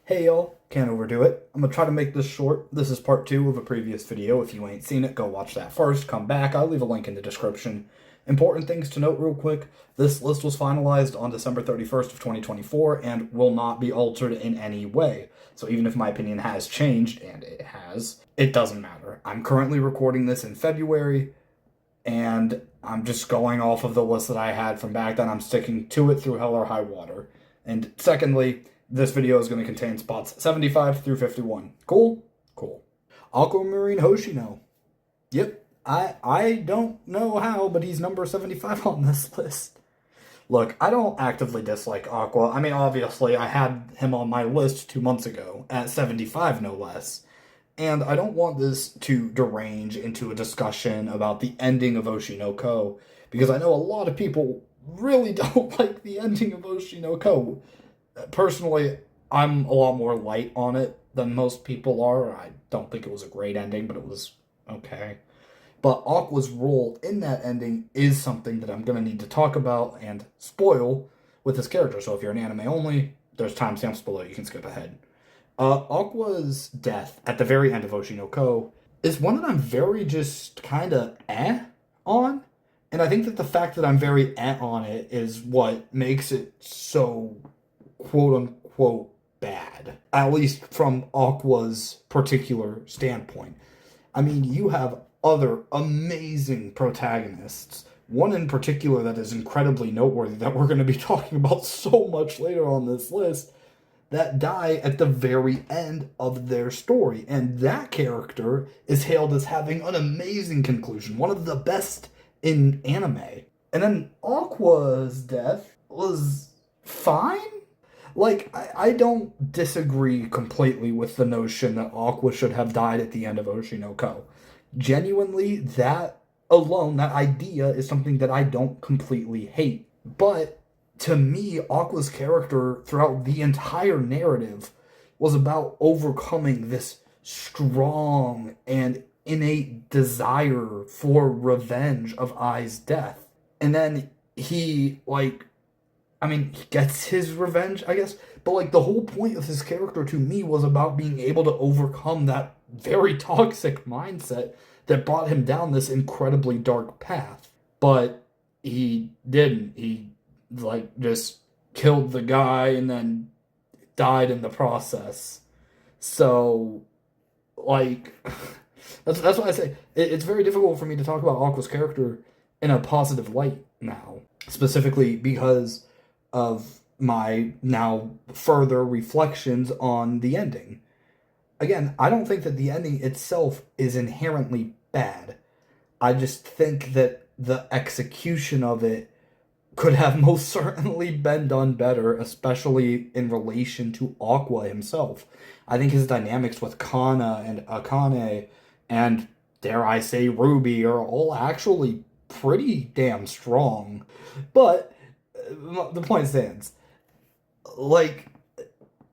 Hey y'all, can't overdo it. I'm gonna try to make this short. This is part 2 of a previous video. If you ain't seen it, go watch that first. Come back. I'll leave a link in the description. Important things to note real quick. This list was finalized on December 31st of 2024 and will not be altered in any way. So even if my opinion has changed, and it has, it doesn't matter. I'm currently recording this in February, and I'm just going off of the list that I had from back then. I'm sticking to it through hell or high water. And secondly, this video is going to contain spots 75 through 51. Cool? Cool. Aquamarine Hoshino. Yep. I don't know how, but he's number 75 on this list. Look, I don't actively dislike Aqua. I mean, obviously, I had him on my list 2 months ago, at 75 no less. And I don't want this to derange into a discussion about the ending of Oshinoko, because I know a lot of people really don't like the ending of Oshinoko. Personally, I'm a lot more light on it than most people are. I don't think it was a great ending, but it was okay. But Aqua's role in that ending is something that I'm going to need to talk about and spoil with this character. So if you're an anime only, there's timestamps below. You can skip ahead. Aqua's death at the very end of Oshinoko is one that I'm very just kind of on. And I think that the fact that I'm very on it is what makes it so quote unquote bad. At least from Aqua's particular standpoint. I mean, you have other amazing protagonists. One in particular that is incredibly noteworthy that we're going to be talking about so much later on this list that die at the very end of their story. And that character is hailed as having an amazing conclusion, one of the best in anime. And then Aqua's death was fine. Like, I don't disagree completely with the notion that Aqua should have died at the end of Oshinoko. Genuinely, that alone, that idea is something that I don't completely hate. But to me, Aqua's character throughout the entire narrative was about overcoming this strong and innate desire for revenge of Ai's death. And then he gets his revenge, I guess. But, the whole point of his character to me was about being able to overcome that very toxic mindset that brought him down this incredibly dark path. But he didn't. He, just killed the guy and then died in the process. So, that's why I say it's very difficult for me to talk about Aqua's character in a positive light now. Specifically because of my now further reflections on the ending. Again, I don't think that the ending itself is inherently bad. I just think that the execution of it could have most certainly been done better, especially in relation to Aqua himself. I think his dynamics with Kana and Akane and, dare I say, Ruby are all actually pretty damn strong. But the point stands.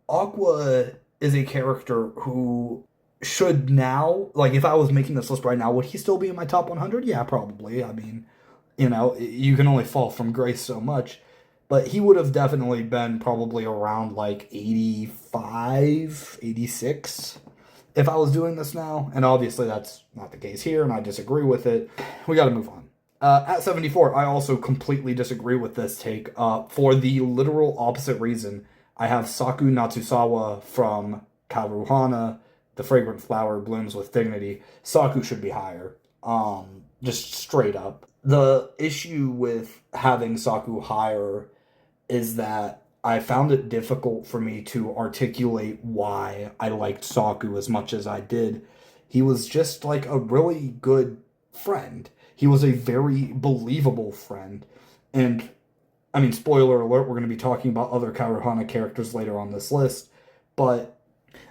Aqua is a character who should now, if I was making this list right now, would he still be in my top 100? Yeah, probably. I mean, you can only fall from grace so much. But he would have definitely been probably around 85, 86 if I was doing this now. And obviously that's not the case here, and I disagree with it. We got to move on. At 74, I also completely disagree with this take for the literal opposite reason. I have Saku Natsusawa from Karuhana, The Fragrant Flower Blooms with Dignity. Saku should be higher. Just straight up. The issue with having Saku higher is that I found it difficult for me to articulate why I liked Saku as much as I did. He was just a really good friend. He was a very believable friend. And, I mean, spoiler alert, we're going to be talking about other Karuhana characters later on this list. But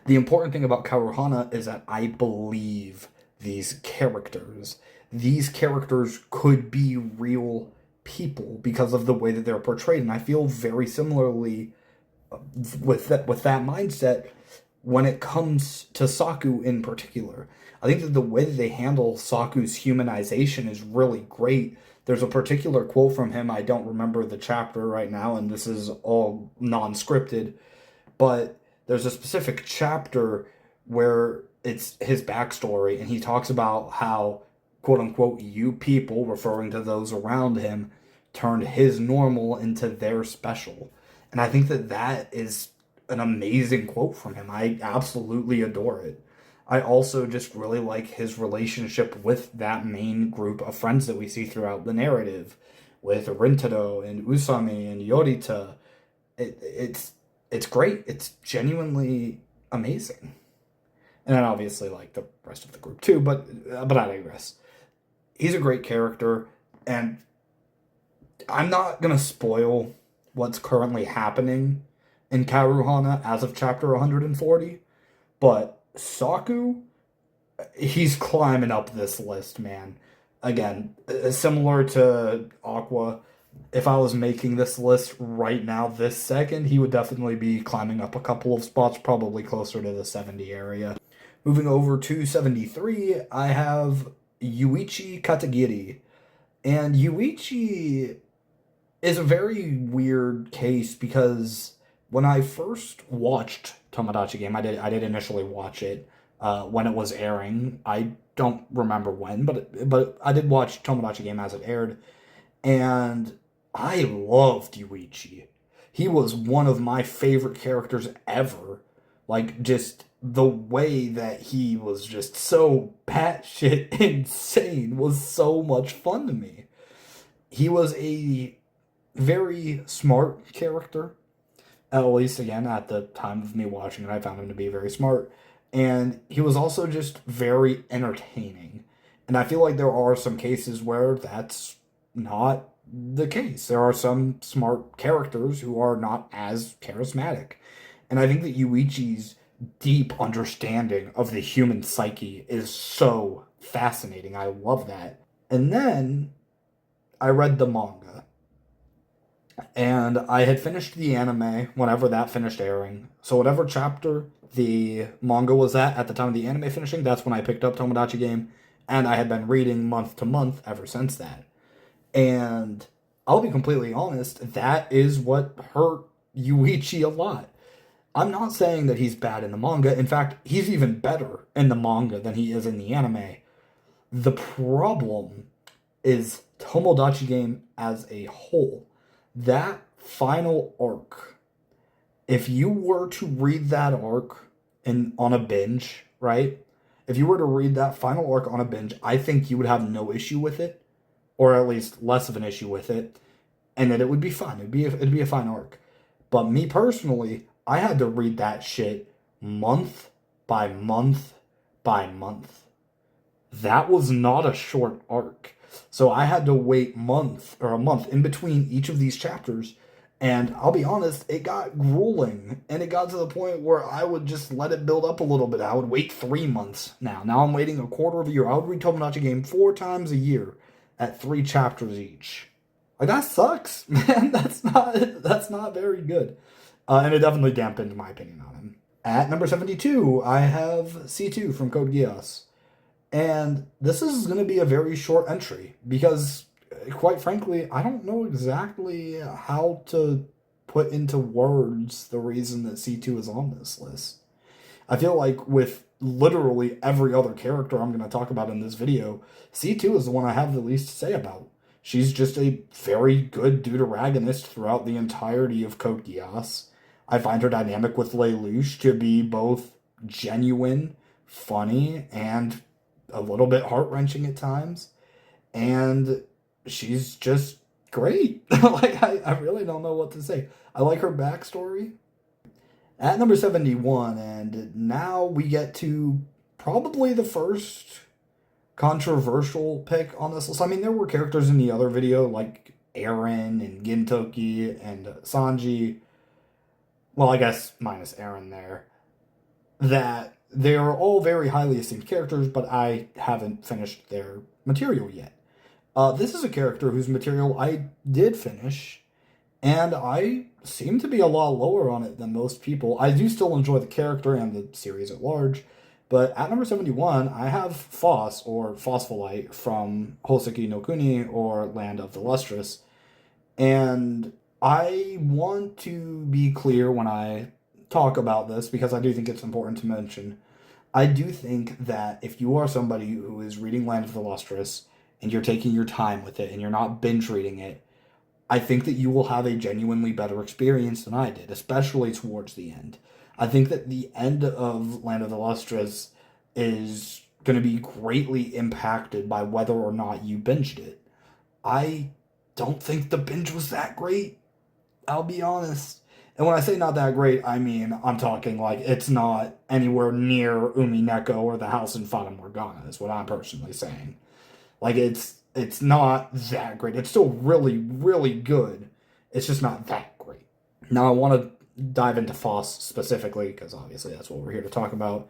the important thing about Karuhana is that I believe these characters. These characters could be real people because of the way that they're portrayed. And I feel very similarly with that mindset when it comes to Saku in particular. I think that the way that they handle Saku's humanization is really great. There's a particular quote from him, I don't remember the chapter right now, and this is all non-scripted, but there's a specific chapter where it's his backstory, and he talks about how, quote unquote, you people, referring to those around him, turned his normal into their special. And I think that that is an amazing quote from him. I absolutely adore it. I also just really like his relationship with that main group of friends that we see throughout the narrative, with Rintaro and Usami and Yorita. It's great. It's genuinely amazing. And then obviously like the rest of the group too, but I digress. He's a great character, and I'm not gonna spoil what's currently happening in Karuhana as of chapter 140, but Saku, he's climbing up this list, man. Again, similar to Aqua, if I was making this list right now, this second, he would definitely be climbing up a couple of spots, probably closer to the 70 area. Moving over to 73, I have Yuichi Katagiri. And Yuichi is a very weird case because when I first watched Tomodachi Game, I did initially watch it when it was airing. I don't remember when, but I did watch Tomodachi Game as it aired, and I loved Yuichi. He was one of my favorite characters ever. Like, just the way that he was just so batshit insane was so much fun to me. He was a very smart character. At least, again, at the time of me watching it, I found him to be very smart. And he was also just very entertaining. And I feel like there are some cases where that's not the case. There are some smart characters who are not as charismatic. And I think that Yuichi's deep understanding of the human psyche is so fascinating. I love that. And then I read the manga. And I had finished the anime whenever that finished airing. So whatever chapter the manga was at the time of the anime finishing, that's when I picked up Tomodachi Game. And I had been reading month to month ever since that. And I'll be completely honest, that is what hurt Yuichi a lot. I'm not saying that he's bad in the manga. In fact, he's even better in the manga than he is in the anime. The problem is Tomodachi Game as a whole. That final arc, if you were to read that arc on a binge, right? If you were to read that final arc on a binge, I think you would have no issue with it, or at least less of an issue with it, and that it would be fun. It'd be a fine arc. But me personally, I had to read that shit month by month by month. That was not a short arc. So I had to wait a month in between each of these chapters. And I'll be honest, it got grueling. And it got to the point where I would just let it build up a little bit. I would wait 3 months now. Now I'm waiting a quarter of a year. I would read Tomodachi Game 4 times a year at 3 chapters each. Like, that sucks, man. That's not very good. And it definitely dampened my opinion on him. At number 72, I have C2 from Code Geass. And this is going to be a very short entry because, quite frankly, I don't know exactly how to put into words the reason that C2 is on this list. I feel like with literally every other character I'm going to talk about in this video, C2 is the one I have the least to say about. She's just a very good deuteragonist throughout the entirety of Code Geass. I find her dynamic with Lelouch to be both genuine, funny, and a little bit heart-wrenching at times. And she's just great. Like, I really don't know what to say. I like her backstory. At number 71, and now we get to probably the first controversial pick on this list. I mean, there were characters in the other video, like Eren and Gintoki and Sanji. Well, I guess minus Eren there. That they are all very highly esteemed characters, but I haven't finished their material yet. This is a character whose material I did finish, and I seem to be a lot lower on it than most people. I do still enjoy the character and the series at large, but at number 71, I have Phos, or Phospholite, from Hoseki no Kuni, or Land of the Lustrous. And I want to be clear when I talk about this because I do think it's important to mention. I do think that if you are somebody who is reading Land of the Lustrous and you're taking your time with it and you're not binge reading it, I think that you will have a genuinely better experience than I did, especially towards the end. I think that the end of Land of the Lustrous is going to be greatly impacted by whether or not you binged it. I don't think the binge was that great. I'll be honest. And when I say not that great, I mean I'm talking like it's not anywhere near Umineko or the House in Fata Morgana is what I'm personally saying. Like it's not that great. It's still really, really good. It's just not that great. Now I want to dive into Foss specifically, because obviously that's what we're here to talk about.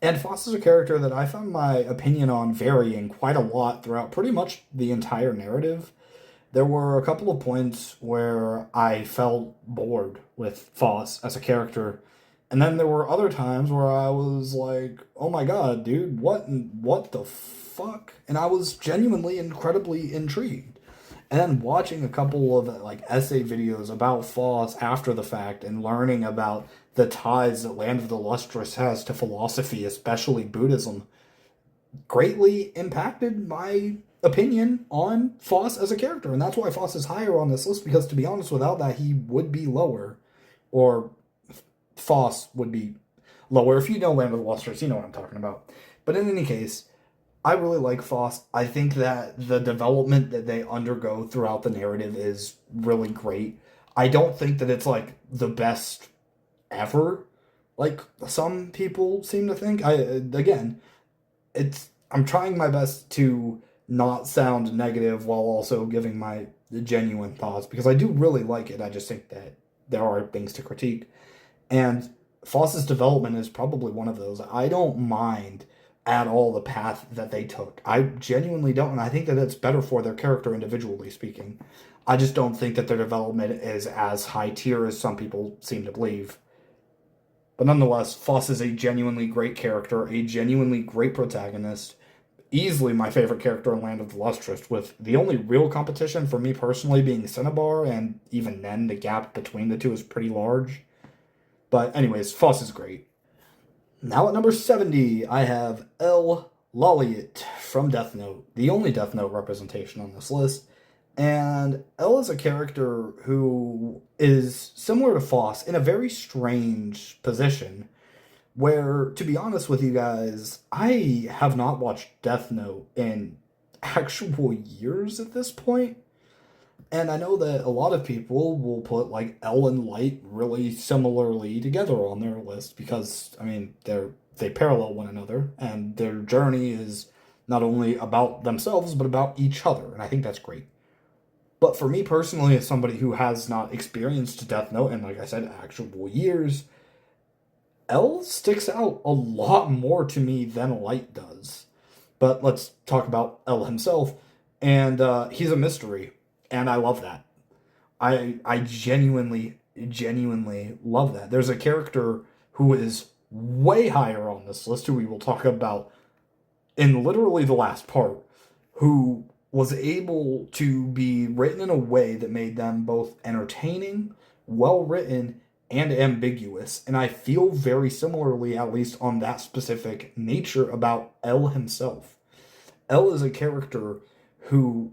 And Foss is a character that I found my opinion on varying quite a lot throughout pretty much the entire narrative. There were a couple of points where I felt bored with Foss as a character, and then there were other times where I was like, "Oh my god, dude, what the fuck?" And I was genuinely incredibly intrigued. And then watching a couple of like essay videos about Foss after the fact and learning about the ties that Land of the Lustrous has to philosophy, especially Buddhism, greatly impacted my opinion on Foss as a character. And that's why Foss is higher on this list, because to be honest, without that, he would be lower. Or Foss would be lower. If you know Land of the Lustrous, you know what I'm talking about. But in any case, I really like Foss. I think that the development that they undergo throughout the narrative is really great. I don't think that it's like the best ever, like some people seem to think. I'm trying my best to not sound negative while also giving my genuine thoughts, because I do really like it. I just think that there are things to critique. And Foss's development is probably one of those. I don't mind at all the path that they took. I genuinely don't, and I think that it's better for their character individually speaking. I just don't think that their development is as high tier as some people seem to believe. But nonetheless, Foss is a genuinely great character, a genuinely great protagonist, easily my favorite character in Land of the Lustrous, with the only real competition for me personally being Cinnabar, and even then the gap between the two is pretty large. But anyways, Foss is great. Now at number 70, I have El Loliot from Death Note, the only Death Note representation on this list. And El is a character who is similar to Foss in a very strange position, where, to be honest with you guys, I have not watched Death Note in actual years at this point. And I know that a lot of people will put like El and Light really similarly together on their list because, I mean, they parallel one another, and their journey is not only about themselves but about each other, and I think that's great. But for me personally, as somebody who has not experienced Death Note in, like I said, actual years, El sticks out a lot more to me than Light does. But let's talk about El himself, and he's a mystery. And I love that. I genuinely love that. There's a character who is way higher on this list, who we will talk about in literally the last part, who was able to be written in a way that made them both entertaining, well written, and ambiguous. And I feel very similarly, at least on that specific nature, about El himself. El is a character who,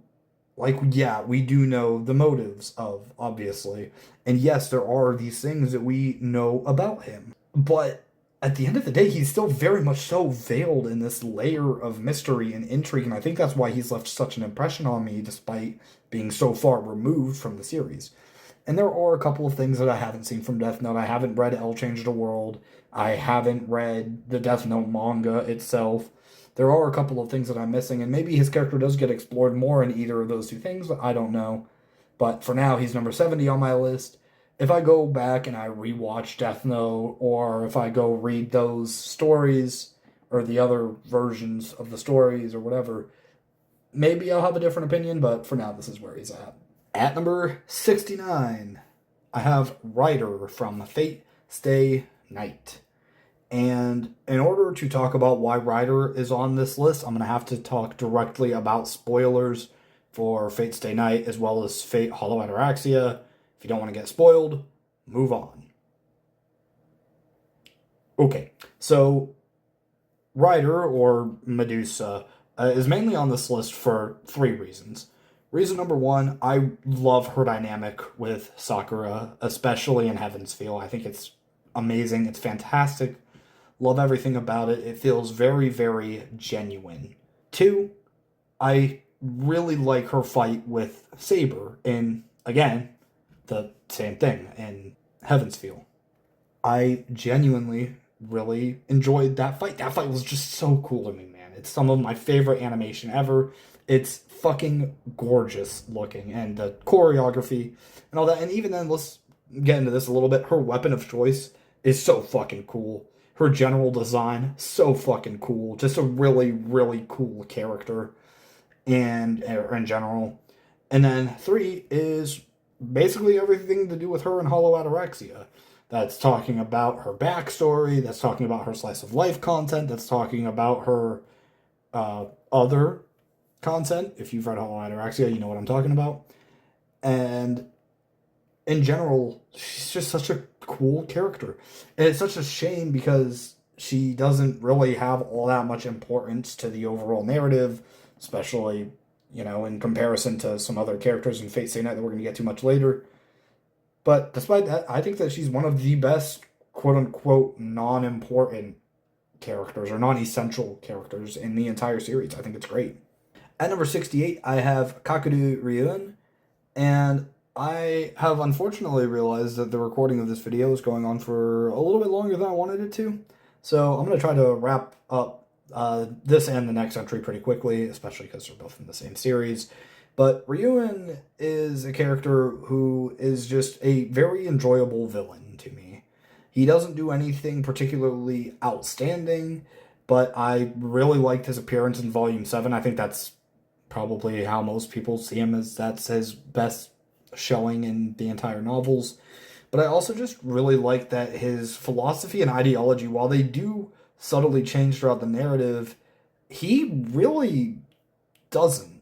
like, yeah, we do know the motives of, obviously. And yes, there are these things that we know about him. But at the end of the day, he's still very much so veiled in this layer of mystery and intrigue. And I think that's why he's left such an impression on me, despite being so far removed from the series. And there are a couple of things that I haven't seen from Death Note. I haven't read El Changed the World. I haven't read the Death Note manga itself. There are a couple of things that I'm missing, and maybe his character does get explored more in either of those two things. I don't know. But for now, he's number 70 on my list. If I go back and I rewatch Death Note, or if I go read those stories, or the other versions of the stories, or whatever, maybe I'll have a different opinion, but for now, this is where he's at. At number 69, I have Ryder from Fate Stay Night. And in order to talk about why Ryder is on this list, I'm going to have to talk directly about spoilers for Fate Stay Night, as well as Fate Hollow Ataraxia. If you don't want to get spoiled, move on. Okay, so Ryder, or Medusa, is mainly on this list for three reasons. Reason number one, I love her dynamic with Sakura, especially in Heaven's Feel. I think it's amazing. It's fantastic. Love everything about it. It feels very, very genuine. Two, I really like her fight with Saber in, again, the same thing in Heaven's Feel. I genuinely really enjoyed that fight. That fight was just so cool to me, man. It's some of my favorite animation ever. It's fucking gorgeous looking, and the choreography and all that. And even then, let's get into this a little bit. Her weapon of choice is so fucking cool. Her general design, so fucking cool. Just a really, really cool character, and in general. And then three is basically everything to do with her and Hollow Ataraxia. That's talking about her backstory, that's talking about her slice of life content, that's talking about her other content. If you've read Hollow Ataraxia, you know what I'm talking about. And in general, she's just such a cool character. And it's such a shame because she doesn't really have all that much importance to the overall narrative, especially, in comparison to some other characters in Fate Stay Night that we're going to get to much later. But despite that, I think that she's one of the best, quote-unquote, non-important characters, or non-essential characters in the entire series. I think it's great. At number 68, I have Kakeru Ryuen, and I have unfortunately realized that the recording of this video is going on for a little bit longer than I wanted it to. So I'm going to try to wrap up this and the next entry pretty quickly, especially because they're both in the same series. But Ryuen is a character who is just a very enjoyable villain to me. He doesn't do anything particularly outstanding, but I really liked his appearance in Volume 7. I think that's probably how most people see him, as that's his best showing in the entire novels. But I also just really like that his philosophy and ideology, while they do subtly change throughout the narrative, he really doesn't.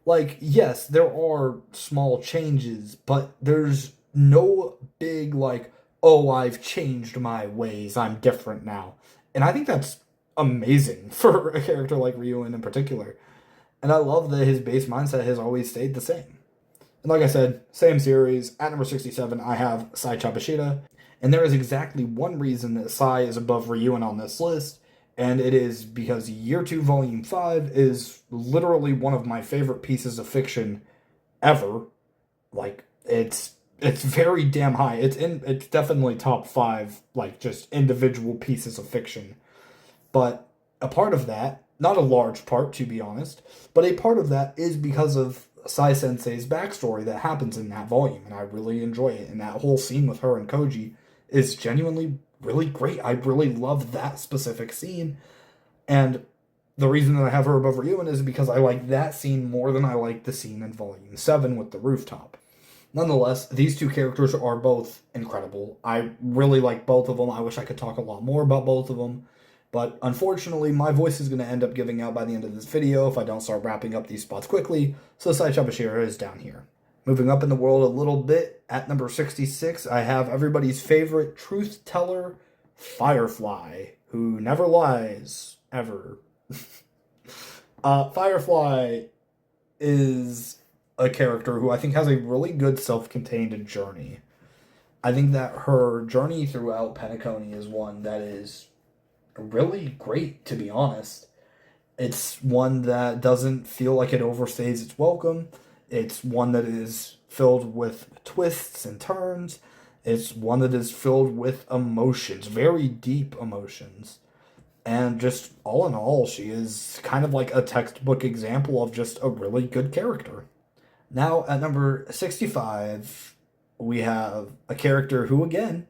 Like, yes, there are small changes, but there's no big, like, oh, I've changed my ways, I'm different now. And I think that's amazing for a character like Ryuen in particular. And I love that his base mindset has always stayed the same. And like I said, same series. At number 67, I have Sai Chabashida. And there is exactly one reason that Sai is above Ryuen on this list, and it is because Year 2, Volume 5 is literally one of my favorite pieces of fiction ever. Like, it's very damn high. It's definitely top 5, like, just individual pieces of fiction. But a part of that, not a large part, to be honest, but a part of that is because of Sai Sensei's backstory that happens in that volume, and I really enjoy it. And that whole scene with her and Koji is genuinely really great. I really love that specific scene. And the reason that I have her above Ryuen is because I like that scene more than I like the scene in Volume 7 with the rooftop. Nonetheless, these two characters are both incredible. I really like both of them. I wish I could talk a lot more about both of them. But unfortunately, my voice is going to end up giving out by the end of this video if I don't start wrapping up these spots quickly, so Sai Chabashida is down here. Moving up in the world a little bit, at number 66, I have everybody's favorite truth teller, Firefly, who never lies, ever. Firefly is a character who I think has a really good self-contained journey. I think that her journey throughout Penacony is one that is really great, to be honest. It's one that doesn't feel like it overstays its welcome. It's one that is filled with twists and turns. It's one that is filled with emotions, very deep emotions. And just all in all, she is kind of like a textbook example of just a really good character. Now, at number 65, we have a character who, again,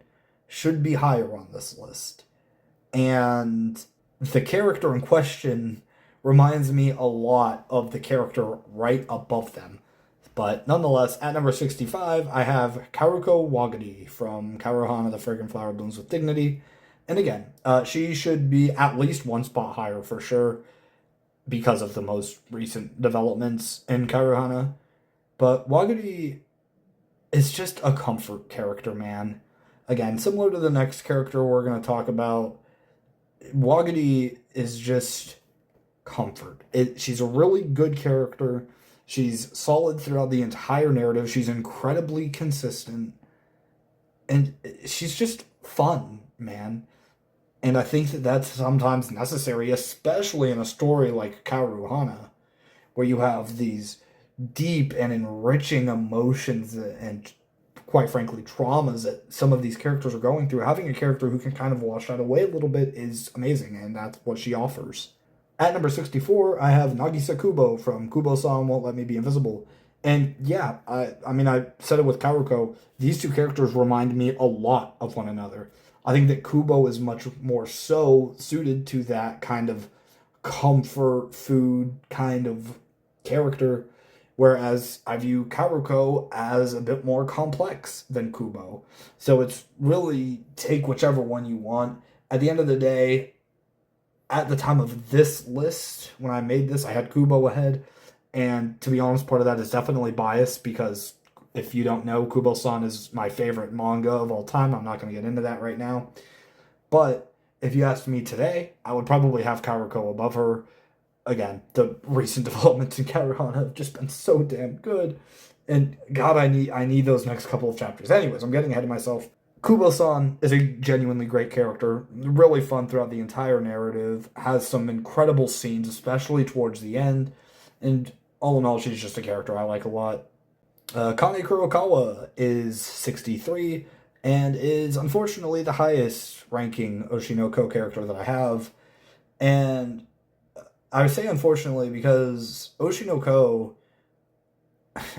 should be higher on this list. And the character in question reminds me a lot of the character right above them. But nonetheless, at number 65, I have Karuko Wagadi from Karuhana the Fragrant Flower Blooms with Dignity. And again, she should be at least one spot higher for sure because of the most recent developments in Karuhana. But Wagadi is just a comfort character, man. Again, similar to the next character we're going to talk about, Wagadi is just comfort. She's a really good character. She's solid throughout the entire narrative. She's incredibly consistent. And she's just fun, man. And I think that that's sometimes necessary, especially in a story like Karuhana, where you have these deep and enriching emotions and, quite frankly, traumas that some of these characters are going through. Having a character who can kind of wash that away a little bit is amazing, and that's what she offers. At number 64, I have Nagisa Kubo from Kubo-san Won't Let Me Be Invisible. And yeah, I mean, I said it with Karuko. These two characters remind me a lot of one another. I think that Kubo is much more so suited to that kind of comfort food kind of character, whereas I view Karuko as a bit more complex than Kubo. So it's really take whichever one you want. At the end of the day, at the time of this list, when I made this, I had Kubo ahead. And to be honest, part of that is definitely biased because if you don't know, Kubo-san is my favorite manga of all time. I'm not going to get into that right now. But if you asked me today, I would probably have Karuko above her. Again, the recent developments in Karuhana have just been so damn good. And God, I need those next couple of chapters. Anyways, I'm getting ahead of myself. Kubo-san is a genuinely great character, really fun throughout the entire narrative, has some incredible scenes, especially towards the end, and all in all, she's just a character I like a lot. Kane Kurokawa is 63, and is unfortunately the highest ranking Oshinoko character that I have, and I would say unfortunately because Oshinoko,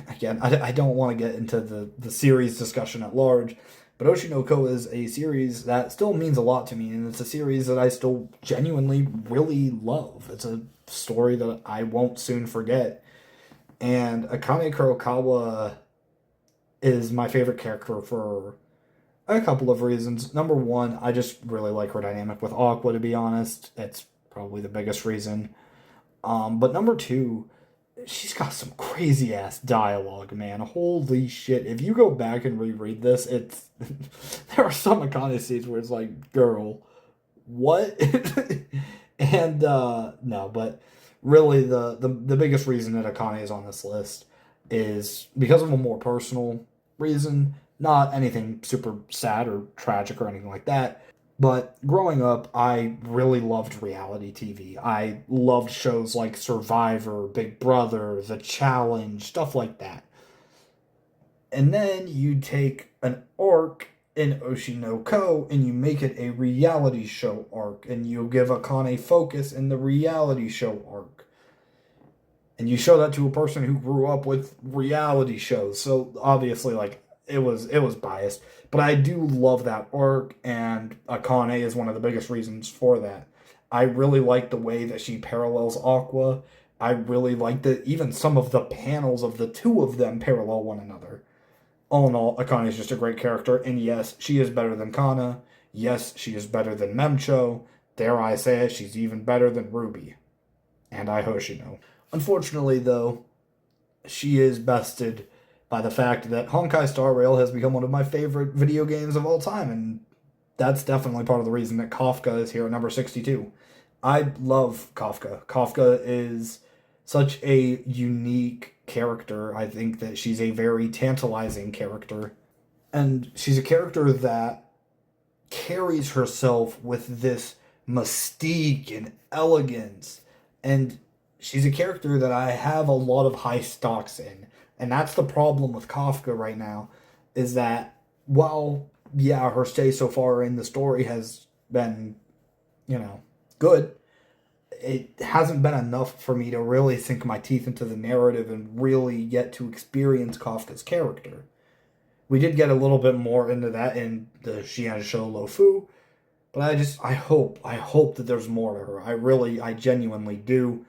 again, I don't want to get into the series discussion at large, but Oshinoko is a series that still means a lot to me, and it's a series that I still genuinely really love. It's a story that I won't soon forget. And Akane Kurokawa is my favorite character for a couple of reasons. Number one, I just really like her dynamic with Aqua, to be honest. It's probably the biggest reason. But number two, she's got some crazy ass dialogue, man. Holy shit. If you go back and reread this, it's there are some Akane scenes where it's like, girl, what? And no, but really the biggest reason that Akane is on this list is because of a more personal reason, not anything super sad or tragic or anything like that. But growing up, I really loved reality TV. I loved shows like Survivor, Big Brother, The Challenge, stuff like that. And then you take an arc in Oshinoko and you make it a reality show arc, and you give Akane focus in the reality show arc. And you show that to a person who grew up with reality shows. So obviously, like, it was biased. But I do love that arc, and Akane is one of the biggest reasons for that. I really like the way that she parallels Aqua. I really like that even some of the panels of the two of them parallel one another. All in all, Akane is just a great character, and yes, she is better than Kana. Yes, she is better than Memcho. Dare I say it, she's even better than Ruby. And I Hoshino. Unfortunately, though, she is bested by the fact that Honkai Star Rail has become one of my favorite video games of all time, and that's definitely part of the reason that Kafka is here at number 62. I love Kafka. Kafka is such a unique character. I think that she's a very tantalizing character, and she's a character that carries herself with this mystique and elegance, and she's a character that I have a lot of high stocks in. And that's the problem with Kafka right now, is that while, yeah, her stay so far in the story has been, good, it hasn't been enough for me to really sink my teeth into the narrative and really get to experience Kafka's character. We did get a little bit more into that in the Xianzhou Lofu, but I hope that there's more to her. I genuinely do.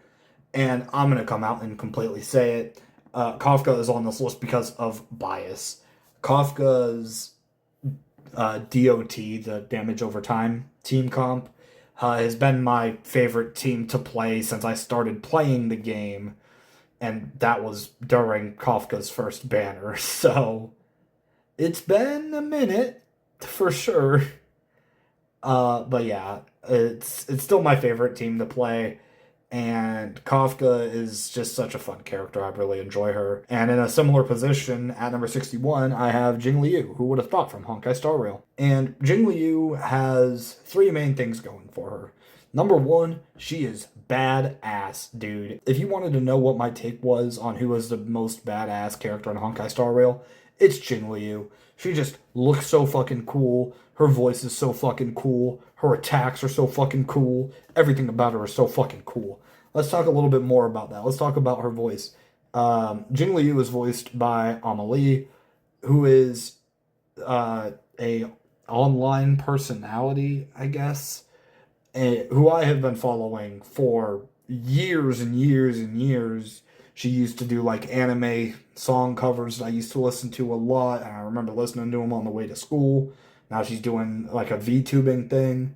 And I'm going to come out and completely say it. Kafka is on this list because of bias. Kafka's DOT, the damage over time team comp, has been my favorite team to play since I started playing the game. And that was during Kafka's first banner. So it's been a minute for sure. But yeah, it's still my favorite team to play. And Kafka is just such a fun character. I really enjoy her. And in a similar position at number 61, I have Jing Liu. Who would have thought from Honkai Star Rail? And Jing Liu has three main things going for her. Number one, she is badass, dude. If you wanted to know what my take was on who was the most badass character in Honkai Star Rail, it's Jing Liu. She just looks so fucking cool. Her voice is so fucking cool. Her attacks are so fucking cool. Everything about her is so fucking cool. Let's talk a little bit more about that. Let's talk about her voice. Jing Liu is voiced by Amelie, who is a online personality, I guess, who I have been following for years and years and years. She used to do like anime song covers that I used to listen to a lot, and I remember listening to them on the way to school. Now she's doing like a VTubing thing.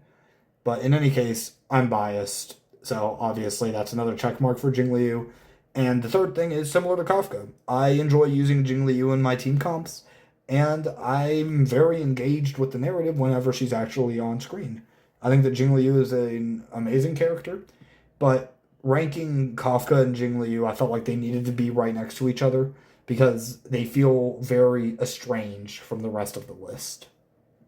But in any case, I'm biased. So obviously that's another check mark for Jing Liu. And the third thing is similar to Kafka. I enjoy using Jing Liu in my team comps, and I'm very engaged with the narrative whenever she's actually on screen. I think that Jing Liu is an amazing character, but ranking Kafka and Jing Liu, I felt like they needed to be right next to each other because they feel very estranged from the rest of the list.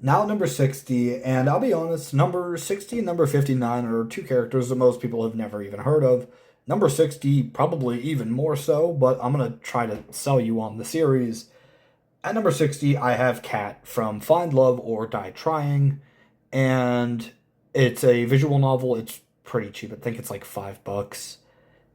Now number 60, and I'll be honest, number 60 and number 59 are two characters that most people have never even heard of. Number 60, probably even more so, but I'm going to try to sell you on the series. At number 60, I have Cat from Find Love or Die Trying, and it's a visual novel. It's pretty cheap. I think it's like $5.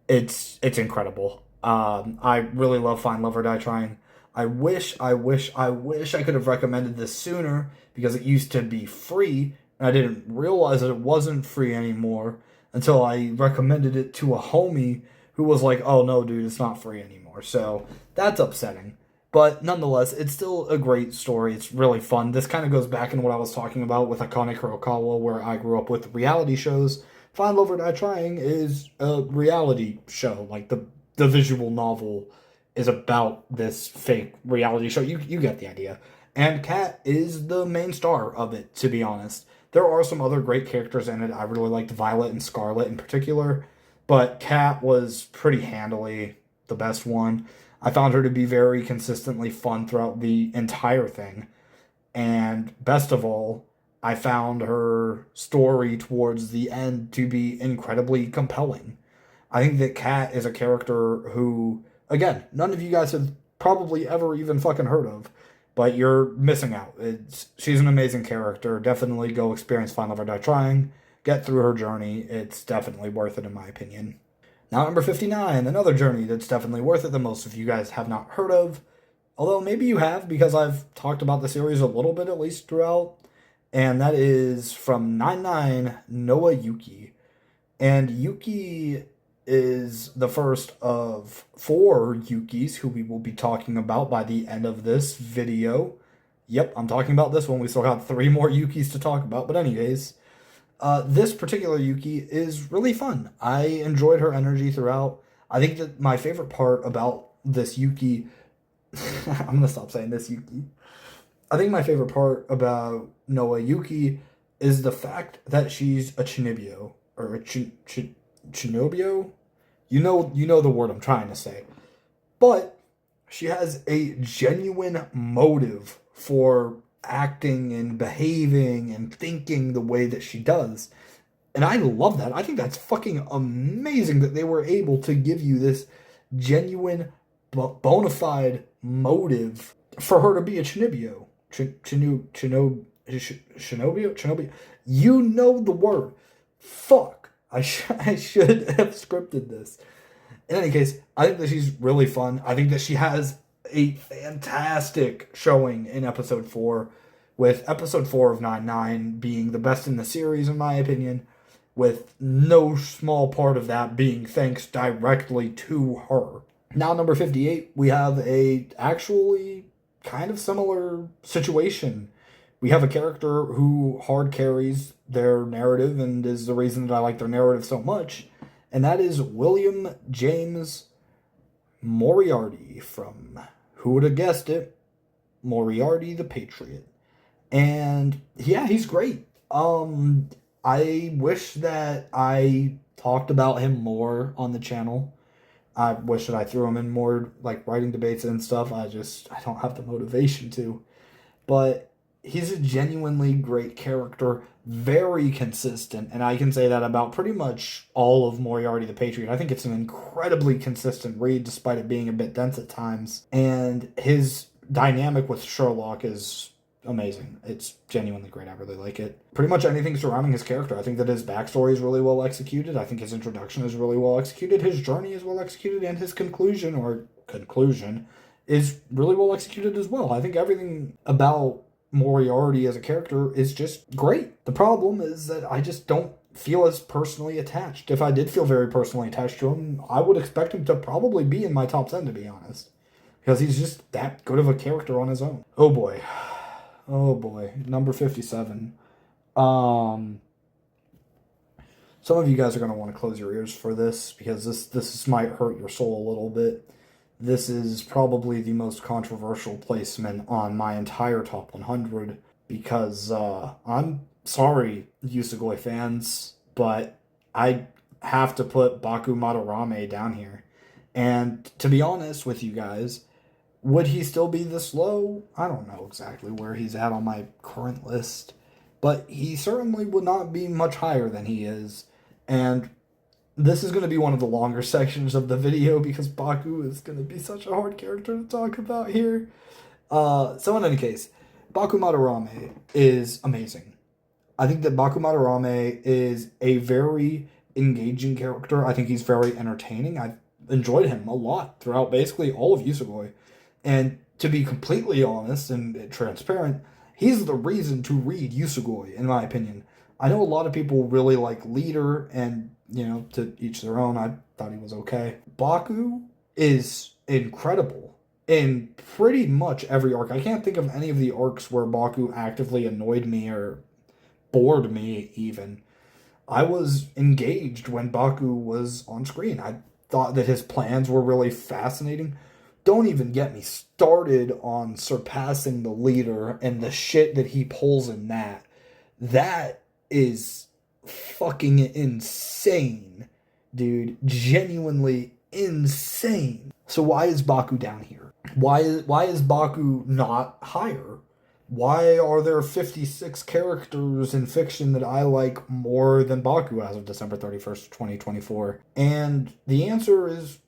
It's incredible. I really love Find Love or Die Trying. I wish I could have recommended this sooner because it used to be free, and I didn't realize that it wasn't free anymore until I recommended it to a homie who was like, oh no, dude, it's not free anymore. So that's upsetting. But nonetheless, it's still a great story. It's really fun. This kind of goes back in what I was talking about with Akane Kurokawa, where I grew up with reality shows. Find Love or Die Trying is a reality show. Like the visual novel is about this fake reality show. You get the idea. And Kat is the main star of it, to be honest. There are some other great characters in it. I really liked Violet and Scarlet in particular, but Kat was pretty handily the best one. I found her to be very consistently fun throughout the entire thing. And best of all, I found her story towards the end to be incredibly compelling. I think that Kat is a character who, again, none of you guys have probably ever even fucking heard of, but you're missing out. She's an amazing character. Definitely go experience Find Love or Die Trying. Get through her journey. It's definitely worth it in my opinion. Now number 59, another journey that's definitely worth it that most of you guys have not heard of. Although maybe you have because I've talked about the series a little bit at least throughout. And that is from 99 Noah Yuki. And Yuki is the first of 4 Yukis who we will be talking about by the end of this video. Yep, I'm talking about this one. We still got 3 more Yukis to talk about. But anyways, this particular Yuki is really fun. I enjoyed her energy throughout. I think that my favorite part about this Yuki... I'm going to stop saying this Yuki. I think my favorite part about Noah Yuki is the fact that she's a Chinibyo. Or a Chinobyo? You know the word I'm trying to say. But she has a genuine motive for acting and behaving and thinking the way that she does. And I love that. I think that's fucking amazing that they were able to give you this genuine, bona fide motive for her to be a Chinibyo. Shinobio? You know the word. Fuck. I should have scripted this. In any case, I think that she's really fun. I think that she has a fantastic showing in episode 4, with episode 4 of 9-9 being the best in the series, in my opinion, with no small part of that being thanks directly to her. Now, number 58, we have a actually kind of similar situation. We have a character who hard carries their narrative and is the reason that I like their narrative so much, and that is William James Moriarty from, who would have guessed it, Moriarty the Patriot. And yeah, he's great. I wish that I talked about him more on the channel. I wish that I threw him in more like writing debates and stuff. I don't have the motivation to. But he's a genuinely great character, very consistent, and I can say that about pretty much all of Moriarty the Patriot. I think it's an incredibly consistent read, despite it being a bit dense at times. And his dynamic with Sherlock is amazing. It's genuinely great. I really like it. Pretty much anything surrounding his character. I think that his backstory is really well executed. I think his introduction is really well executed. His journey is well executed, and his conclusion is really well executed as well. I think everything about Moriarty as a character is just great. The problem is that I just don't feel as personally attached. If I did feel very personally attached to him, I would expect him to probably be in my top 10, to be honest. Because he's just that good of a character on his own. Oh boy. Oh boy. Number 57. Some of you guys are going to want to close your ears for this, because this might hurt your soul a little bit. This is probably the most controversial placement on my entire top 100, because I'm sorry, Yusugoi fans, but I have to put Baku Madarame down here. And to be honest with you guys, would he still be this low? I don't know exactly where he's at on my current list, but he certainly would not be much higher than he is. And this is going to be one of the longer sections of the video, because Baku is going to be such a hard character to talk about here. So in any case, Baku Madarame is amazing. I think that Baku Madarame is a very engaging character. I think he's very entertaining. I've enjoyed him a lot throughout basically all of Yusugoi. And to be completely honest and transparent, he's the reason to read Yusugoi, in my opinion. I know a lot of people really like Leader, and, to each their own. I thought he was okay. Baku is incredible in pretty much every arc. I can't think of any of the arcs where Baku actively annoyed me or bored me, even. I was engaged when Baku was on screen. I thought that his plans were really fascinating. Don't even get me started on surpassing the Leader and the shit that he pulls in that. That is fucking insane, dude. Genuinely insane. So why is Baku down here? Why is Baku not higher? Why are there 56 characters in fiction that I like more than Baku as of December 31st, 2024? And the answer is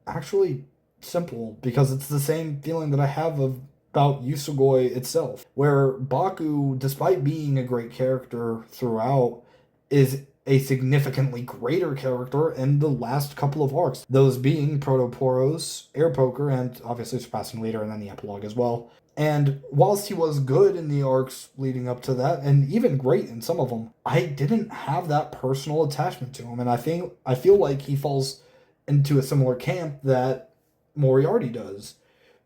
actually simple, because it's the same feeling that I have about Yusugoi itself, where Baku, despite being a great character throughout, is a significantly greater character in the last couple of arcs, those being Protoporos, Air Poker, and obviously Surpassing Leader, and then the epilogue as well. And whilst he was good in the arcs leading up to that, and even great in some of them, I didn't have that personal attachment to him, and I feel like he falls into a similar camp that Moriarty does,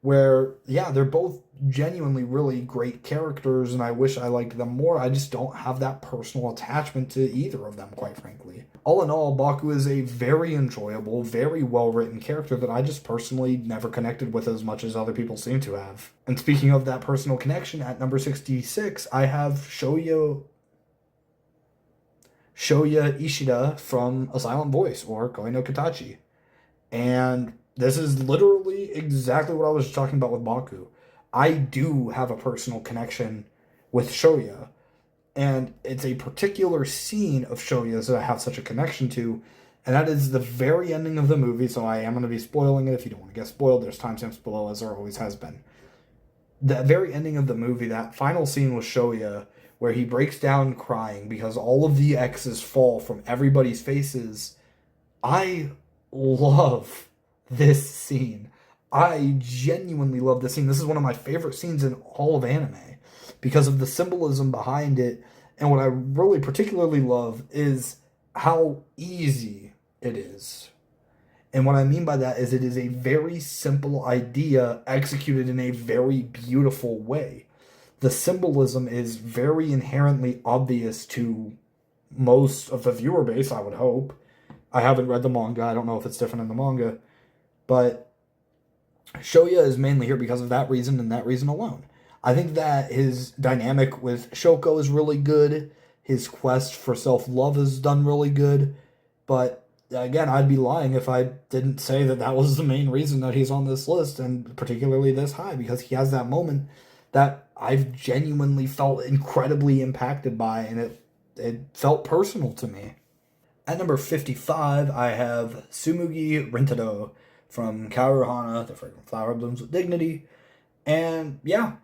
where, yeah, they're both genuinely really great characters, and I wish I liked them more. I just don't have that personal attachment to either of them, quite frankly. All in all, Baku is a very enjoyable, very well-written character that I just personally never connected with as much as other people seem to have. And speaking of that personal connection, at number 66, I have Shoya Ishida from A Silent Voice, or Koi no Katachi. And this is literally exactly what I was talking about with Baku. I do have a personal connection with Shoya, and it's a particular scene of Shoya's that I have such a connection to, and that is the very ending of the movie, so I am going to be spoiling it. If you don't want to get spoiled, there's timestamps below, as there always has been. The very ending of the movie, that final scene with Shoya, where he breaks down crying because all of the X's fall from everybody's faces, I love this scene. I genuinely love this scene. This is one of my favorite scenes in all of anime because of the symbolism behind it. And what I really particularly love is how easy it is. And what I mean by that is it is a very simple idea executed in a very beautiful way. The symbolism is very inherently obvious to most of the viewer base, I would hope. I haven't read the manga. I don't know if it's different in the manga. But Shoya is mainly here because of that reason and that reason alone. I think that his dynamic with Shoko is really good. His quest for self love is done really good. But again, I'd be lying if I didn't say that that was the main reason that he's on this list, and particularly this high, because he has that moment that I've genuinely felt incredibly impacted by, and it felt personal to me. At number 55, I have Tsumugi Rintaro from Kaoruhana, The Fragrant Flower Blooms with Dignity. And yeah,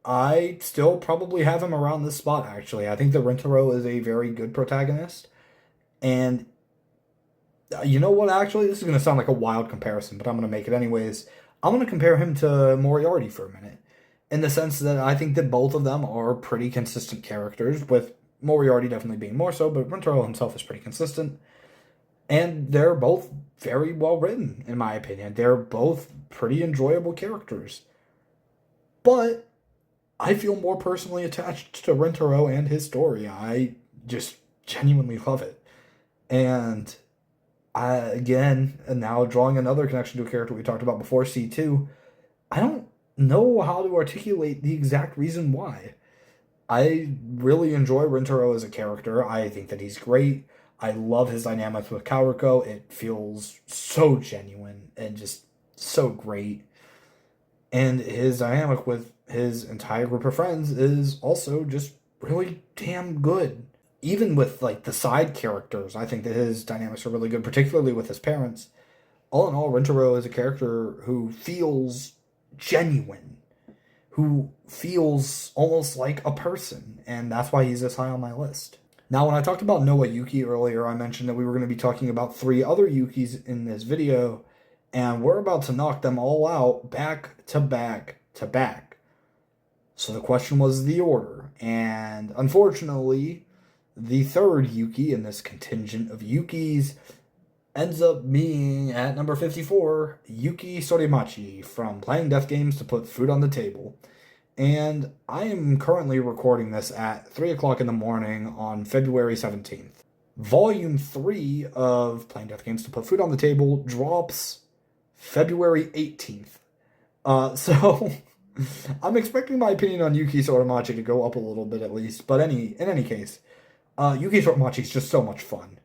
I still probably have him around this spot, actually. I think that Rintaro is a very good protagonist. And you know what, actually? This is going to sound like a wild comparison, but I'm going to make it anyways. I'm going to compare him to Moriarty for a minute, in the sense that I think that both of them are pretty consistent characters, with Moriarty definitely being more so, but Rintaro himself is pretty consistent. And they're both very well written, in my opinion. They're both pretty enjoyable characters. But I feel more personally attached to Rintaro and his story. I just genuinely love it. And again, and now drawing another connection to a character we talked about before, C2, I don't know how to articulate the exact reason why. I really enjoy Rintaro as a character. I think that he's great. I love his dynamics with Kaoruko. It feels so genuine and just so great. And his dynamic with his entire group of friends is also just really damn good. Even with like the side characters, I think that his dynamics are really good, particularly with his parents. All in all, Rintaro is a character who feels genuine, who feels almost like a person, and that's why he's this high on my list. Now, when I talked about Noah Yuki earlier, I mentioned that we were going to be talking about 3 other Yukis in this video, and we're about to knock them all out back to back to back. So the question was the order, and unfortunately, the third Yuki in this contingent of Yukis ends up being, at number 54, Yuki Sorimachi from Playing Death Games to Put Food on the Table. And I am currently recording this at 3 o'clock in the morning on February 17th. Volume 3 of Playing Death Games to Put Food on the Table drops February 18th. So I'm expecting my opinion on Yuki Sorimachi to go up a little bit at least. But in any case, Yuki Sorimachi is just so much fun.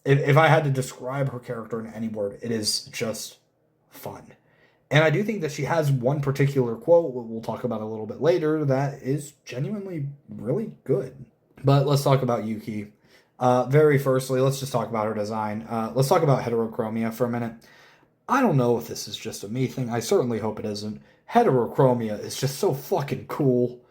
If I had to describe her character in any word, it is just fun. And I do think that she has one particular quote, we'll talk about a little bit later, that is genuinely really good. But let's talk about Yuki. Very firstly, let's just talk about her design. Let's talk about heterochromia for a minute. I don't know if this is just a me thing. I certainly hope it isn't. Heterochromia is just so fucking cool.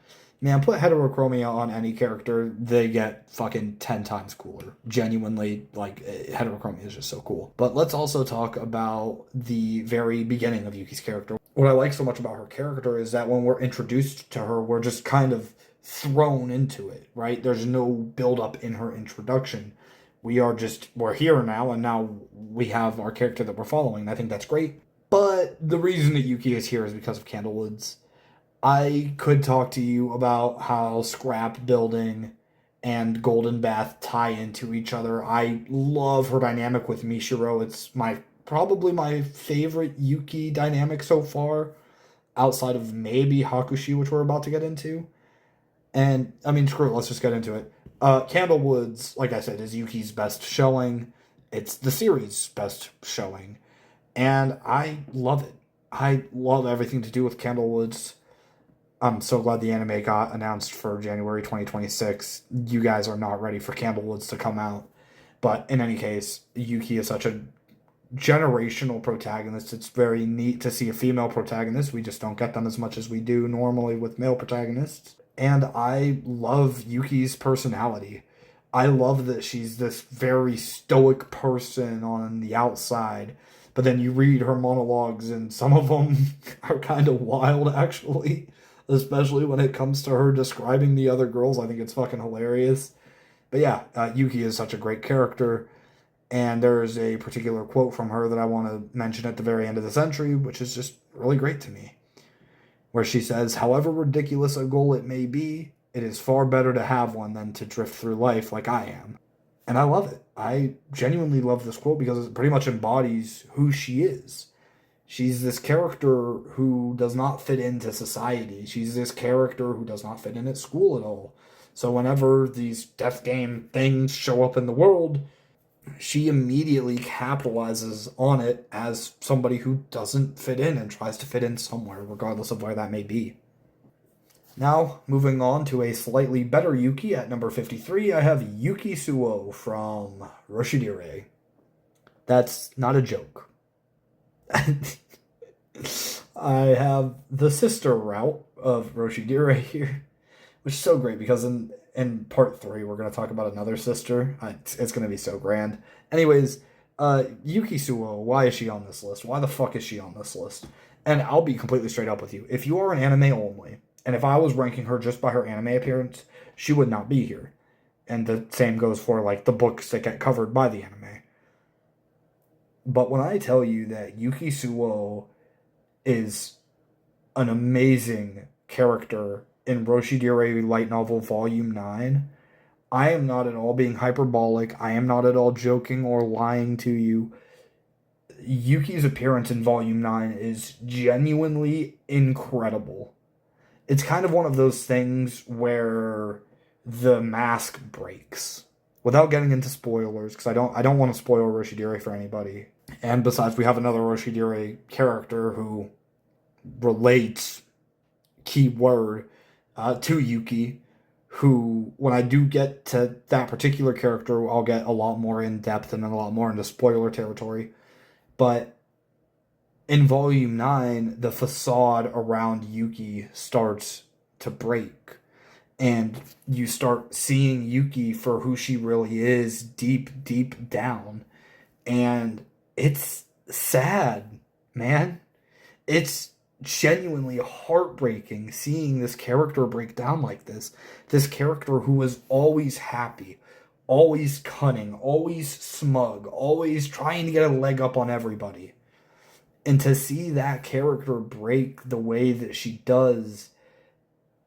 Man, put heterochromia on any character, they get fucking 10 times cooler. Genuinely, like, heterochromia is just so cool. But let's also talk about the very beginning of Yuki's character. What I like so much about her character is that when we're introduced to her, we're just kind of thrown into it, right? There's no build-up in her introduction. We're here now, and now we have our character that we're following. I think that's great. But the reason that Yuki is here is because of Candlewoods. I could talk to you about how scrap building and Golden Bath tie into each other. I love her dynamic with Mishiro. It's probably my favorite Yuki dynamic so far, outside of maybe Hakushi, which we're about to get into. And, I mean, screw it, let's just get into it. Candlewoods, like I said, is Yuki's best showing. It's the series' best showing. And I love it. I love everything to do with Candlewoods. I'm so glad the anime got announced for January 2026. You guys are not ready for Candlewoods to come out. But in any case, Yuki is such a generational protagonist. It's very neat to see a female protagonist. We just don't get them as much as we do normally with male protagonists. And I love Yuki's personality. I love that she's this very stoic person on the outside. But then you read her monologues, and some of them are kind of wild, actually. Especially when it comes to her describing the other girls. I think it's fucking hilarious. But yeah, Yuki is such a great character. And there's a particular quote from her that I want to mention at the very end of the century, which is just really great to me. Where she says, "However ridiculous a goal it may be, it is far better to have one than to drift through life like I am." And I love it. I genuinely love this quote because it pretty much embodies who she is. She's this character who does not fit into society. She's this character who does not fit in at school at all. So whenever these death game things show up in the world, she immediately capitalizes on it as somebody who doesn't fit in and tries to fit in somewhere, regardless of where that may be. Now, moving on to a slightly better Yuki at number 53, I have Yuki Suo from Roshidire. That's not a joke. I have the sister route of Roshidire here, which is so great because in part 3 we're going to talk about another sister. It's going to be so grand. Anyways, Yuki Suo, why is she on this list? Why the fuck is she on this list? And I'll be completely straight up with you. If you are an anime only, and if I was ranking her just by her anime appearance, she would not be here. And the same goes for like the books that get covered by the anime. But when I tell you that Yuki Suo is an amazing character in Roshidire Light Novel Volume 9, I am not at all being hyperbolic. I am not at all joking or lying to you. Yuki's appearance in Volume 9 is genuinely incredible. It's kind of one of those things where the mask breaks. Without getting into spoilers, because I don't want to spoil Roshidire for anybody. And besides, we have another Roshidire character who relates, keyword, to Yuki, who, when I do get to that particular character, I'll get a lot more in depth and then a lot more into spoiler territory. But in Volume 9, the facade around Yuki starts to break. And you start seeing Yuki for who she really is deep, deep down. And it's sad, man. It's genuinely heartbreaking seeing this character break down like this. This character who was always happy, always cunning, always smug, always trying to get a leg up on everybody. And to see that character break the way that she does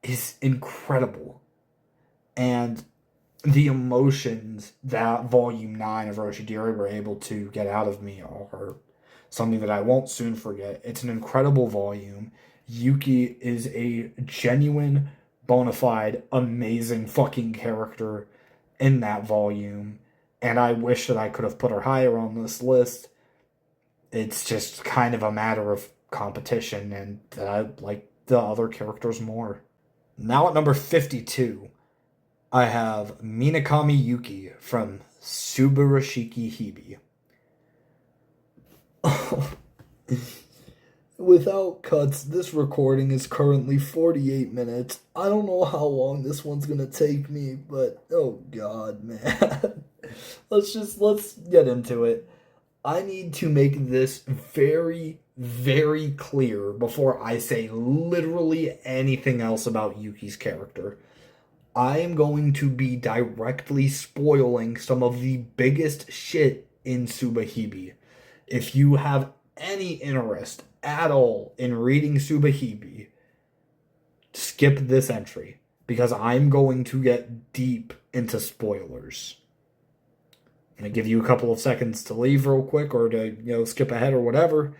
is incredible. And the emotions that Volume 9 of Roshidire were able to get out of me are something that I won't soon forget. It's an incredible volume. Yuki is a genuine, bona fide, amazing fucking character in that volume. And I wish that I could have put her higher on this list. It's just kind of a matter of competition, and that I like the other characters more. Now at number 52, I have Minakami Yuki from Subarashiki Hibi. Without cuts, this recording is currently 48 minutes. I don't know how long this one's gonna take me, but oh god, man. Let's get into it. I need to make this very, very clear before I say literally anything else about Yuki's character. I am going to be directly spoiling some of the biggest shit in Subahibi. If you have any interest at all in reading Subahibi, skip this entry, because I'm going to get deep into spoilers. I'm going to give you a couple of seconds to leave real quick, or to, skip ahead or whatever.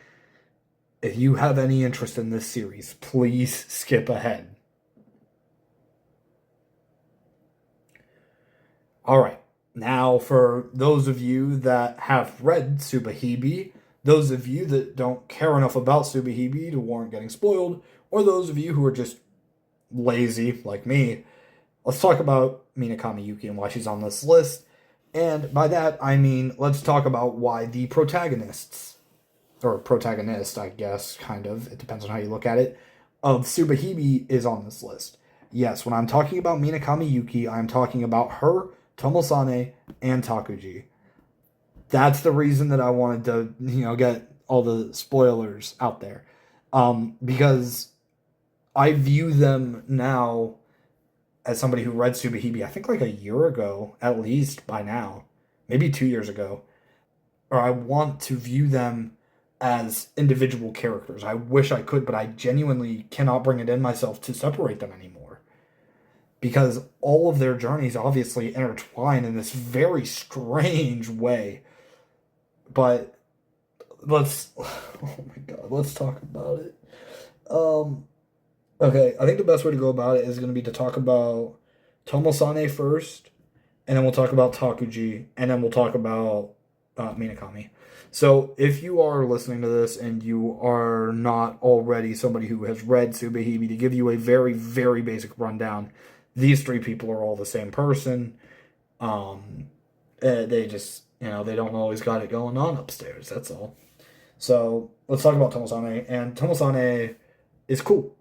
If you have any interest in this series, please skip ahead. Alright, now for those of you that have read Subahibi, those of you that don't care enough about Subahibi to warrant getting spoiled, or those of you who are just lazy, like me, let's talk about Minakami Yuki and why she's on this list. And by that, I mean, let's talk about why the protagonists, or protagonist, I guess, kind of, it depends on how you look at it, of Subahibi is on this list. Yes, when I'm talking about Minakami Yuki, I'm talking about her, Tomosane, and Takuji. That's the reason that I wanted to, get all the spoilers out there. Because I view them now as somebody who read Subahibi, I think like a year ago, at least by now, maybe 2 years ago, or I want to view them as individual characters. I wish I could, but I genuinely cannot bring it in myself to separate them anymore. Because all of their journeys obviously intertwine in this very strange way. But let's oh my god, let's talk about it. Um, okay, I think the best way to go about it is going to be to talk about Tomosane first, and then we'll talk about Takuji, and then we'll talk about Minakami. So, if you are listening to this and you are not already somebody who has read Tsubehime, to give you a very, very basic rundown, these three people are all the same person. Um, they just, they don't always got it going on upstairs. That's all. So, let's talk about Tomosane. And Tomosane is cool.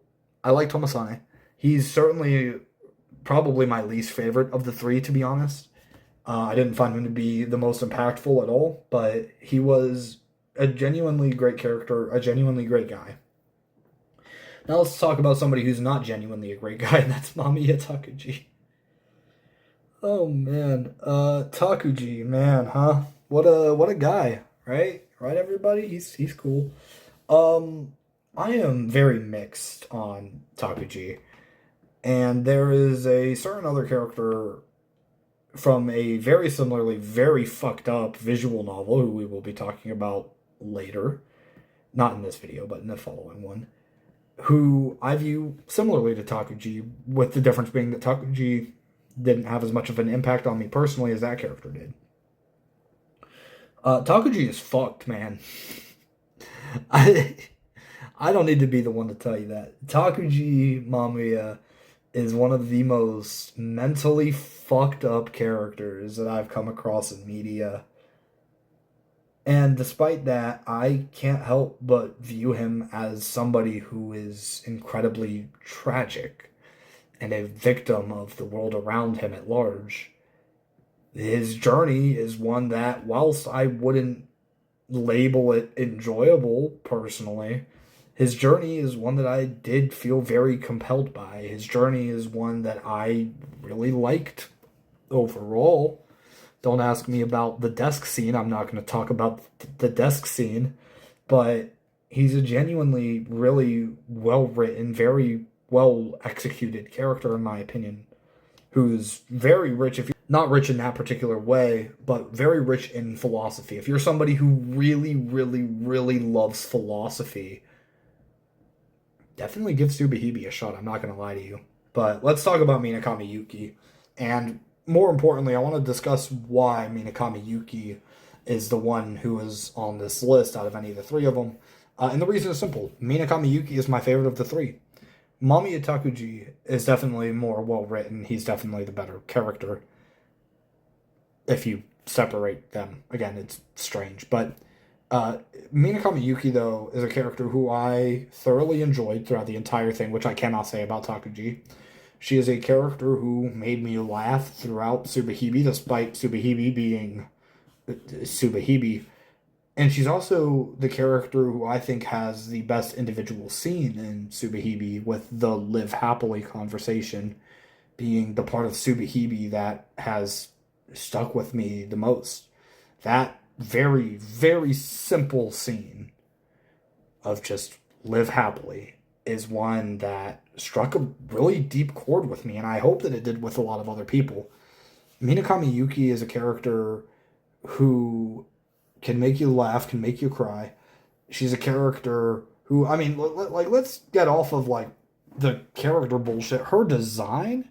I like Tomosane. He's certainly probably my least favorite of the three, to be honest. I didn't find him to be the most impactful at all, but he was a genuinely great character, a genuinely great guy. Now let's talk about somebody who's not genuinely a great guy, and that's Mamiya Takuji. Oh man, Takuji, man, huh? What a guy, right? Right, everybody. He's cool. I am very mixed on Takuji, and there is a certain other character from a very similarly very fucked up visual novel who we will be talking about later, not in this video, but in the following one, who I view similarly to Takuji, with the difference being that Takuji didn't have as much of an impact on me personally as that character did. Takuji is fucked, man. I I don't need to be the one to tell you that. Takuji Mamiya is one of the most mentally fucked up characters that I've come across in media. And despite that, I can't help but view him as somebody who is incredibly tragic and a victim of the world around him at large. His journey is one that, whilst I wouldn't label it enjoyable personally, his journey is one that I did feel very compelled by. His journey is one that I really liked overall. Don't ask me about the desk scene. I'm not going to talk about the desk scene, but he's a genuinely really well written, very well executed character, in my opinion, who's very rich, if you're not rich in that particular way, but very rich in philosophy. If you're somebody who really, really, really loves philosophy, definitely give Tsubehime a shot. I'm not going to lie to you. But let's talk about Minakami Yuki. And more importantly, I want to discuss why Minakami Yuki is the one who is on this list out of any of the three of them. And the reason is simple. Minakami Yuki is my favorite of the three. Mamiya Takuji is definitely more well written. He's definitely the better character. If you separate them, again, it's strange. But Minakami Yuki, though, is a character who I thoroughly enjoyed throughout the entire thing, which I cannot say about Takuji. She is a character who made me laugh throughout Tsubehime, despite Tsubehime being Tsubehime. And she's also the character who I think has the best individual scene in Tsubehime, with the live happily conversation being the part of Tsubehime that has stuck with me the most. That very, very simple scene of just live happily is one that struck a really deep chord with me, and I hope that it did with a lot of other people. Minakami Yuki is a character who can make you laugh, can make you cry. She's a character who, I mean, let's get off of, the character bullshit. Her design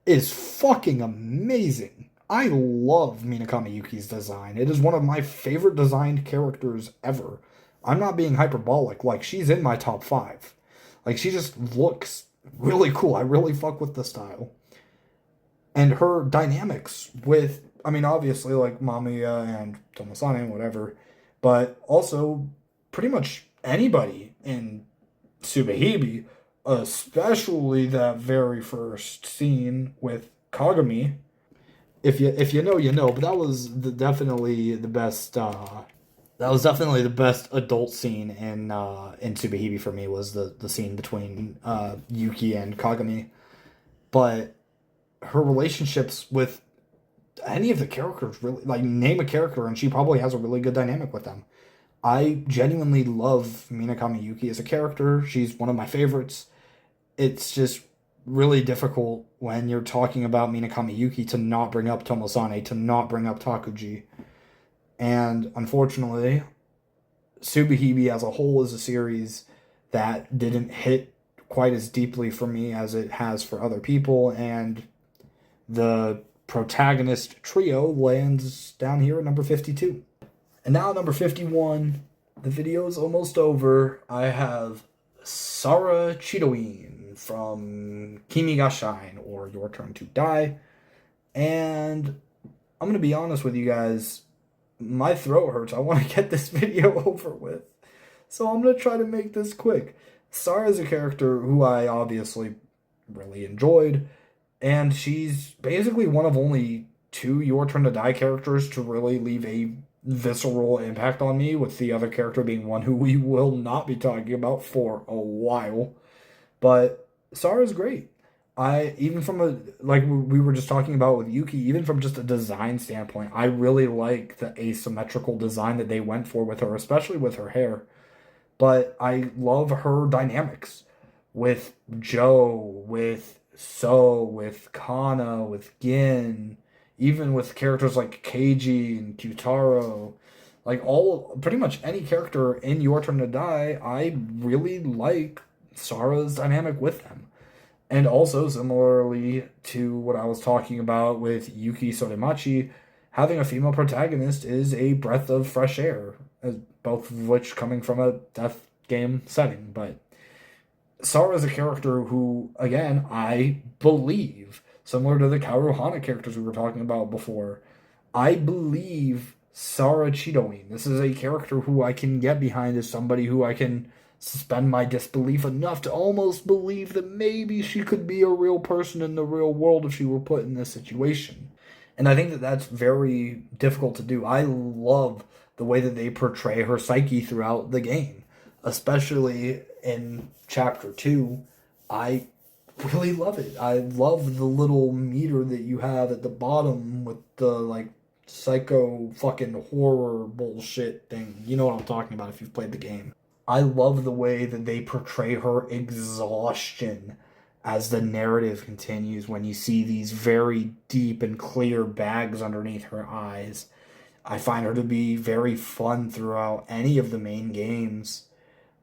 is fucking amazing. I love Minakami Yuki's design. It is one of my favorite designed characters ever. I'm not being hyperbolic. She's in my top 5. She just looks really cool. I really fuck with the style. And her dynamics with, I mean, obviously, Mamiya and Tomosane, whatever, but also pretty much anybody in Tsubehime, especially that very first scene with Kagami. If you know, you know. But that was definitely the best. That was definitely the best adult scene in Tsubehime for me, was the scene between Yuki and Kagami. But her relationships with any of the characters, really, name a character and she probably has a really good dynamic with them. I genuinely love Minakami Yuki as a character. She's one of my favorites. It's just really difficult when you're talking about Minakami Yuki to not bring up Tomosane, to not bring up Takuji. And unfortunately, Tsubihime as a whole is a series that didn't hit quite as deeply for me as it has for other people, and the protagonist trio lands down here at number 52. And now, number 51, the video is almost over. I have Sara Chidoin from Kimi ga Shine, or Your Turn to Die. And I'm going to be honest with you guys, my throat hurts. I want to get this video over with. So I'm going to try to make this quick. Sara is a character who I obviously really enjoyed, and she's basically one of only two Your Turn to Die characters to really leave a visceral impact on me, with the other character being one who we will not be talking about for a while. But Sara's great. I, even from a, like we were just talking about with Yuki, even from just a design standpoint, I really like the asymmetrical design that they went for with her, especially with her hair. But I love her dynamics with Joe, with So, with Kana, with Gin, even with characters like Keiji and Kyutaro. Like, all, pretty much any character in Your Turn to Die, I really like Sara's dynamic with them. And also, similarly to what I was talking about with Yuki Sodemachi, having a female protagonist is a breath of fresh air, both of which coming from a death game setting. But Sara is a character who, again, I believe, similar to the Kaoru Hana characters we were talking about before, I believe Sara Chidoin. This is a character who I can get behind as somebody who I can suspend my disbelief enough to almost believe that maybe she could be a real person in the real world if she were put in this situation. And I think that that's very difficult to do. I love the way that they portray her psyche throughout the game, especially in Chapter 2. I really love it. I love the little meter that you have at the bottom with the, like, psycho fucking horror bullshit thing. You know what I'm talking about if you've played the game. I love the way that they portray her exhaustion as the narrative continues, when you see these very deep and clear bags underneath her eyes. I find her to be very fun throughout any of the main games.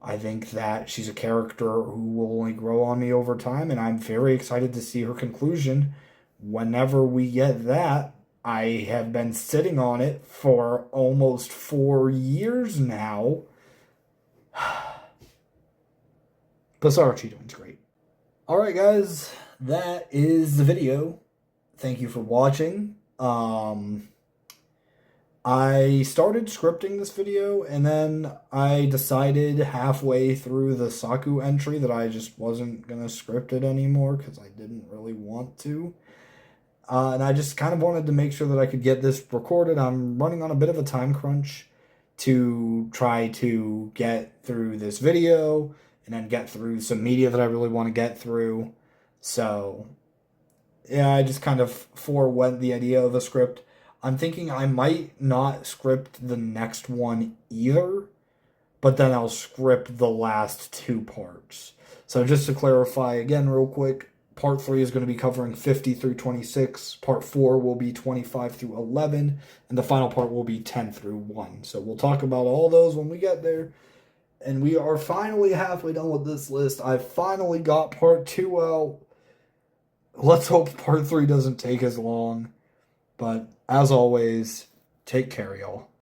I think that she's a character who will only grow on me over time, and I'm very excited to see her conclusion whenever we get that. I have been sitting on it for almost 4 years now. But Sara Chidoin's great. Alright guys, that is the video. Thank you for watching. I started scripting this video, and then I decided halfway through the Saku entry that I just wasn't going to script it anymore because I didn't really want to. And I just kind of wanted to make sure that I could get this recorded. I'm running on a bit of a time crunch to try to get through this video and then get through some media that I really want to get through. So, yeah, I just kind of forewent the idea of a script. I'm thinking I might not script the next one either, but then I'll script the last 2 parts. So just to clarify again real quick, Part 3 is going to be covering 50 through 26, Part 4 will be 25 through 11, and the final part will be 10 through 1. So we'll talk about all those when we get there. And we are finally halfway done with this list. I finally got Part 2 out. Let's hope Part 3 doesn't take as long. But as always, take care, y'all.